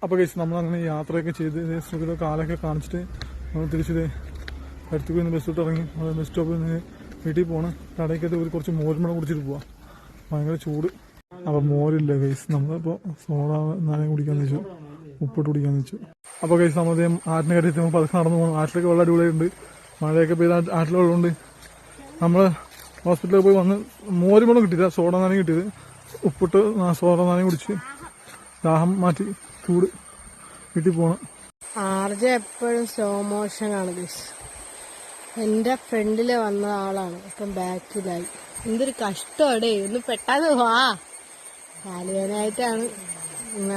അപ്പോൾ ഗൈസ് നമ്മളങ്ങനെ യാത്രയൊക്കെ ചെയ്ത് സുഖത കാലൊക്കെ കാണിച്ചിട്ട് നമ്മൾ തിരിച്ചത് അടുത്തേക്ക് നിന്ന് ബസ് ഇറങ്ങി ബസ് സ്റ്റോപ്പിൽ നിന്ന് വീട്ടിൽ പോകണം. കടയ്ക്കകത്ത് ഒരു കുറച്ച് മോരുമണം കുടിച്ചിട്ട് പോവാം. ഭയങ്കര ചൂട്. അപ്പോൾ മോരില്ല ഗൈസ്. നമ്മളിപ്പോൾ സോഡ നാളെ കുടിക്കാന്ന് വെച്ചു, ഉപ്പിട്ട് കുടിക്കാന്ന് വെച്ചു. അപ്പോൾ ഗൈസ് നമ്മൾ ആറ്റിന് കയറ്റി നമ്മൾ പതുക്കെ നടന്നു പോകണം. ആറ്റിലൊക്കെ വെള്ളം അടിപൊളിയുണ്ട്. മഴയൊക്കെ പെയ്ത ആറ്റിൽ വെള്ളമുണ്ട്. നമ്മൾ ഹോസ്പിറ്റലിൽ പോയി വന്ന് മോരുമണം കിട്ടിയില്ല, സോഡ നാണയം കിട്ടിയത്. ഉപ്പിട്ട് സോഡ നാണയം കുടിച്ച് ദാഹം മാറ്റി ചൂട് വീട്ടിൽ പോകണം. ആർജ എപ്പോഴും സ്ലോ മോഷനാണ് ഗൈസ്. എൻ്റെ ഫ്രണ്ടില് വന്ന ആളാണ്, ഇപ്പം ബാക്കിലായി. എന്തൊരു കഷ്ടമാടേ, ഒന്ന് പെട്ടെന്ന് വാ. കാലുവേനായിട്ടാണ്.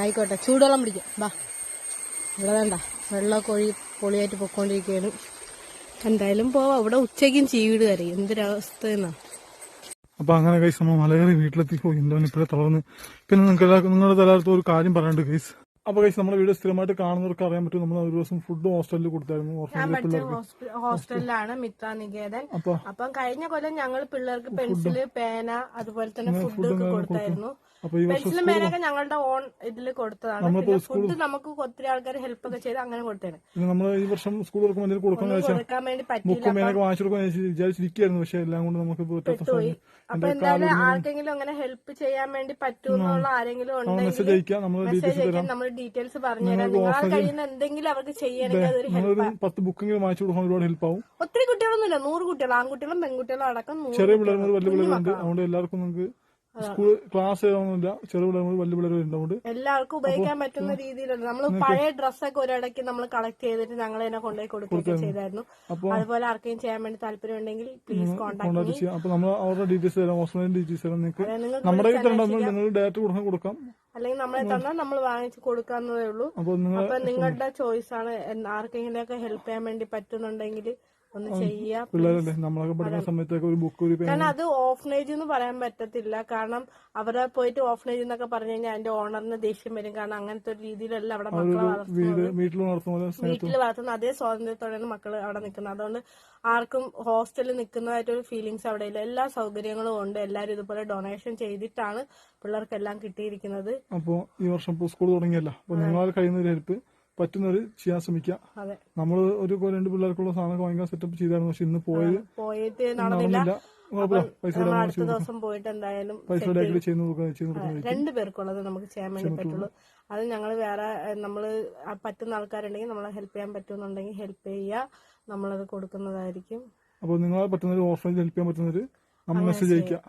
ആയിക്കോട്ടെ, ചൂടുവെള്ളം പിടിക്കാം ബാ. ഇവിടെ വേണ്ട, വെള്ളമൊക്കെ പൊളിയായിട്ട് പൊക്കോണ്ടിരിക്കുകയാണ്. എന്തായാലും പോവാം. ഇവിടെ ഉച്ചയ്ക്കും ചീവിട് കരയും. എന്തൊരവസ്ഥ എന്നാ. അപ്പൊ അങ്ങനെ ഗൈസ് നമ്മൾ മലകയറി വീട്ടിലെത്തി പോയി. എന്താ ഇപ്പോഴേ തളർന്ന്. പിന്നെ നിങ്ങളുടെ എല്ലാവർക്കും ഒരു കാര്യം പറയാനുണ്ട് ഗൈസ്. അപ്പൊ ഗൈസ് നമ്മുടെ വീഡിയോ സ്ഥിരമായിട്ട് കാണുന്നവർക്ക് അറിയാൻ പറ്റും. നമ്മൾ ഒരു ദിവസം ഫുഡ് ഹോസ്റ്റലിൽ കൊടുത്തായിരുന്നു. ഹോസ്റ്റലിലാണ് മിത്ര നികേതൻ. അപ്പം കഴിഞ്ഞ കൊല്ലം ഞങ്ങൾ പിള്ളേർക്ക് പെൻസില്, പേന, അതുപോലെ തന്നെ ഫുഡ് ഒക്കെ കൊടുത്തായിരുന്നു. പെൻസിലും പേനൊക്കെ ഞങ്ങളുടെ ഓൺ ഇതിൽ കൊടുത്തതാണ്. ഫുഡ് നമുക്ക് ഒത്തിരി ആൾക്കാർ ഹെൽപ്പ് ഒക്കെ ചെയ്ത് അങ്ങനെ കൊടുത്തേനെ. നമ്മൾ ഈ വർഷം സ്കൂൾ കൊടുക്കാൻ വേണ്ടി വിചാരിച്ചിരിക്കുന്നു. പക്ഷെ എല്ലാം കൊണ്ട് നമുക്ക് പറ്റുപോയി. അപ്പൊ എന്തായാലും ആർക്കെങ്കിലും അങ്ങനെ ഹെൽപ്പ് ചെയ്യാൻ വേണ്ടി പറ്റുമെന്നുള്ള ആരെങ്കിലും ഉണ്ടെങ്കിൽ മെസ്സേജ് അയക്കാൻ നമ്മൾ ഡീറ്റെയിൽസ് പറഞ്ഞുതരാം. നിങ്ങളാൽ കഴിയുന്ന എന്തെങ്കിലും അവർക്ക് ചെയ്യണമെങ്കിൽ അതൊരു ഹെൽപ്പ്. 10 ബുക്കെങ്കിലും വാങ്ങിച്ചു കൊടുക്കാൻ ഒരുപാട് ഹെൽപ്പ് ആവും. ഒത്തിരി കുട്ടികളൊന്നുമില്ല, 100 കുട്ടികൾ, ആൺകുട്ടികളും പെൺകുട്ടികളും അടക്കം. ചെറിയ പിള്ളേർ വലിയ പിള്ളേരുണ്ട്. അതുകൊണ്ട് എല്ലാവർക്കും നമുക്ക് സ്കൂൾ ക്ലാസ് ചെയ്യണമെന്നില്ല. ചെറിയ പിള്ളേർ വലിയ പിള്ളേരുണ്ട്. എല്ലാവർക്കും ഉപയോഗിക്കാൻ പറ്റുന്ന രീതിയിലുണ്ട്. നമ്മൾ പഴയ ഡ്രസ്സൊക്കെ ഒരിടയ്ക്ക് നമ്മൾ കളക്ട് ചെയ്തിട്ട് ഞങ്ങൾ തന്നെ കൊണ്ടുപോയി കൊടുക്കുകയൊക്കെ ചെയ്തായിരുന്നു. അതുപോലെ ആർക്കെങ്കിലും ചെയ്യാൻ വേണ്ടി താല്പര്യം ഉണ്ടെങ്കിൽ പ്ലീസ് കോൺടാക്ട് ചെയ്യാം. അപ്പൊ നമ്മൾ അവരുടെ ഡീറ്റെയിൽസ് തരാം, ഹോസ്റ്റലിന്റെ ഡീറ്റെയിൽസ് തരാം. നിങ്ങൾക്ക് നമ്മുടെ നിങ്ങൾ ഡയറക്റ്റ് കൊടുക്കാം, അല്ലെങ്കിൽ നമ്മളെ തന്നാൽ നമ്മൾ വാങ്ങിച്ച് കൊടുക്കാവുന്നതേ ഉള്ളൂ. അപ്പൊ നിങ്ങളുടെ ചോയ്സ് ആണ്. ആർക്കെങ്കിലും ഒക്കെ ഹെൽപ്പ് ചെയ്യാൻ വേണ്ടി പറ്റുന്നുണ്ടെങ്കിൽ ഒന്ന് ചെയ്യാം. പിള്ളേരല്ലേ, നമ്മളൊക്കെ പഠിക്കുന്ന സമയത്തൊക്കെ ഒരു ബുക്ക് കാരണം അത് ഓഫനേജ് എന്ന് പറയാൻ പറ്റത്തില്ല. കാരണം അവരെ പോയിട്ട് ഓഫനേജ് എന്നൊക്കെ പറഞ്ഞു കഴിഞ്ഞാൽ അതിന്റെ ഓണറിന് ദേഷ്യം വരും. കാരണം അങ്ങനത്തെ ഒരു രീതിയിലല്ല അവിടെ മക്കളെ വളർത്തുന്നത്. വീട്ടിൽ വളർത്തുന്ന അതേ സ്വാതന്ത്ര്യത്തോടെയാണ് മക്കൾ അവിടെ നിൽക്കുന്നത്. അതുകൊണ്ട് ആർക്കും ഹോസ്റ്റലിൽ നിൽക്കുന്നതായിട്ടൊരു ഫീലിങ്സ് അവിടെ ഇല്ല. എല്ലാ സൗകര്യങ്ങളും ഉണ്ട്. എല്ലാവരും ഇതുപോലെ ഡൊണേഷൻ ചെയ്തിട്ടാണ് പിള്ളേർക്കെല്ലാം കിട്ടിയിരിക്കുന്നത്. അപ്പോ ഈ വർഷം സ്കൂൾ തുടങ്ങിയല്ല, അപ്പൊ നിങ്ങളാൽ കഴിയുന്ന ഒരു ഹെൽപ്പ് പറ്റുന്നവര് ചെയ്യാൻ ശ്രമിക്കാം. നമ്മൾ ഒരു 2 പിള്ളേർക്കുള്ള സാധനം വാങ്ങിക്കാൻ സെറ്റപ്പ് ചെയ്തായിരുന്നു. പക്ഷെ ഇന്ന് പോയിട്ട് നടന്നില്ല. അടുത്ത ദിവസം പോയിട്ട് എന്തായാലും 2 പേർക്കുള്ളത് നമുക്ക് ചെയ്യാൻ വേണ്ടി പറ്റുള്ളൂ. അത് ഞങ്ങൾ വേറെ നമ്മള് പറ്റുന്ന ആൾക്കാരുണ്ടെങ്കിൽ നമ്മളെ ഹെൽപ്പ് ചെയ്യാൻ പറ്റുന്നുണ്ടെങ്കിൽ ഹെൽപ്പ് ചെയ്യുക. നമ്മളത് കൊടുക്കുന്നതായിരിക്കും. അപ്പോൾ നിങ്ങളെ പറ്റുന്നൊരു ഓഫറിൽ ഹെൽപ്പ് ചെയ്യാൻ പറ്റുന്നവര് നമ്മൾ മെസ്സേജ് അയക്കുക.